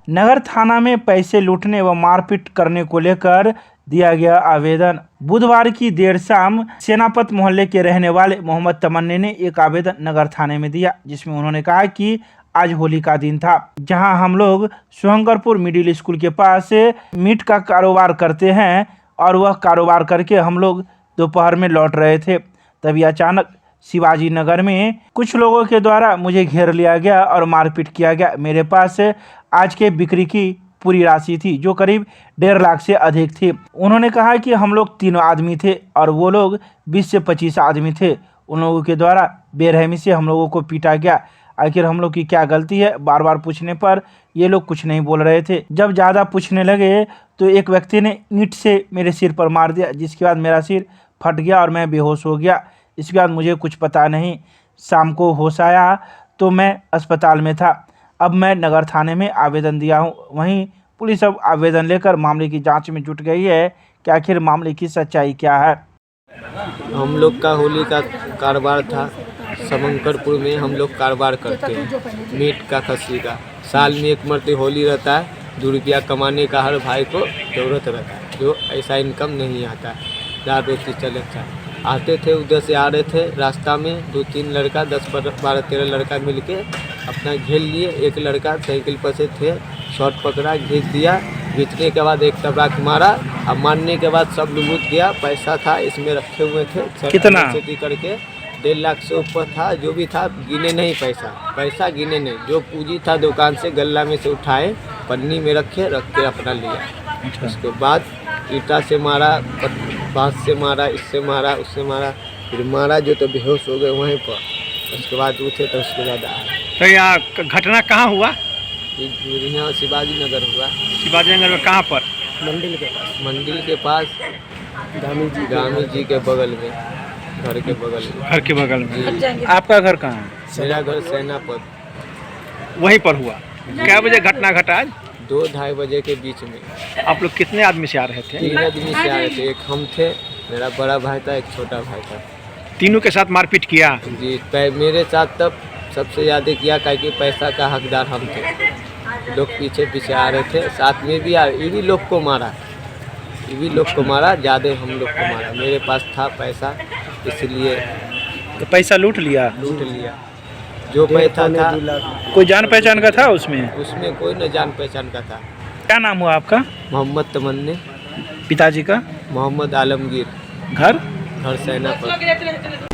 नगर थाना में पैसे लूटने व मारपीट करने को लेकर दिया गया आवेदन। बुधवार की देर शाम सेनापत मोहल्ले के रहने वाले मोहम्मद तमन्ने ने एक आवेदन नगर थाने में दिया, जिसमें उन्होंने कहा कि आज होली का दिन था, जहां हम लोग सोहंगरपुर मिडिल स्कूल के पास मीट का कारोबार करते हैं और वह कारोबार करके हम लोग दोपहर में लौट रहे थे। तभी अचानक शिवाजी नगर में कुछ लोगों के द्वारा मुझे घेर लिया गया और मारपीट किया गया। मेरे पास आज के बिक्री की पूरी राशि थी, जो करीब 1.5 लाख से अधिक थी। उन्होंने कहा कि हम लोग 3 आदमी थे और वो लोग 20 से 25 आदमी थे। उन लोगों के द्वारा बेरहमी से हम लोगों को पीटा गया। आखिर हम लोग की क्या गलती है? बार बार पूछने पर ये लोग कुछ नहीं बोल रहे थे। जब ज़्यादा पूछने लगे तो एक व्यक्ति ने ईंट से मेरे सिर पर मार दिया, जिसके बाद मेरा सिर फट गया और मैं बेहोश हो गया। इसके बाद मुझे कुछ पता नहीं। शाम को होश आया तो मैं अस्पताल में था। अब मैं नगर थाने में आवेदन दिया हूं। वहीं पुलिस अब आवेदन लेकर मामले की जांच में जुट गई है कि आखिर मामले की सच्चाई क्या है। हम लोग का होली का कारोबार था। शंकरपुर में हम लोग कारोबार करते हैं मीट का, खस्सी का। साल में एक मरते होली रहता है। 2 रुपया कमाने का हर भाई को ज़रूरत रहता है, जो ऐसा इनकम नहीं आता है। दाल रोटी चलता है। आते थे, उधर से आ रहे थे, रास्ता में 2-3 लड़का 10-12-13 लड़का मिलके अपना घेर लिए। एक लड़का साइकिल पर से थे, शॉर्ट पकड़ा, घींच दिया। घींचने के बाद एक तबराक मारा। अब मारने के बाद सब लूट गया। पैसा था इसमें रखे हुए थे, कितना करके 1.5 लाख से ऊपर था। जो भी था गिने नहीं, पैसा गिने नहीं। जो पूंजी था दुकान से गल्ला में से उठाए, पन्नी में रख के अपना लिया। उसके बाद ईटा से मारा, बांस से मारा, इससे मारा, उससे मारा, फिर मारा जो तो बेहोश हो गए वहीं पर। उसके बाद उठे तो उसके बाद आए। तो यहाँ घटना कहाँ हुआ? यहाँ शिवाजी नगर हुआ। शिवाजी नगर में कहाँ पर? मंदिर के पास गामी जी के बगल में, घर के बगल में। घर के बगल में। आपका घर कहाँ है? मेरा घर सेनापत। वहीं पर हुआ। क्या बजे घटना घटा आज? 2-2:30 बजे के बीच में। आप लोग कितने आदमी से आ रहे थे? 3 आदमी से आ रहे थे। एक हम थे, मेरा बड़ा भाई था, एक छोटा भाई था। तीनों के साथ मारपीट किया? जी, मेरे साथ तब सबसे ज़्यादा किया, क्योंकि पैसा का हकदार हम थे। लोग पीछे पीछे आ रहे थे, साथ में भी ये भी लोग को मारा, ज़्यादा हम लोग को मारा। मेरे पास था पैसा, इसलिए तो पैसा लूट लिया। जो पैसा था। कोई जान पहचान का था उसमें? उसमें कोई न जान पहचान का था। क्या नाम हुआ आपका? मोहम्मद तमन्ने। पिताजी का? मोहम्मद आलमगीर। घर सेनापत।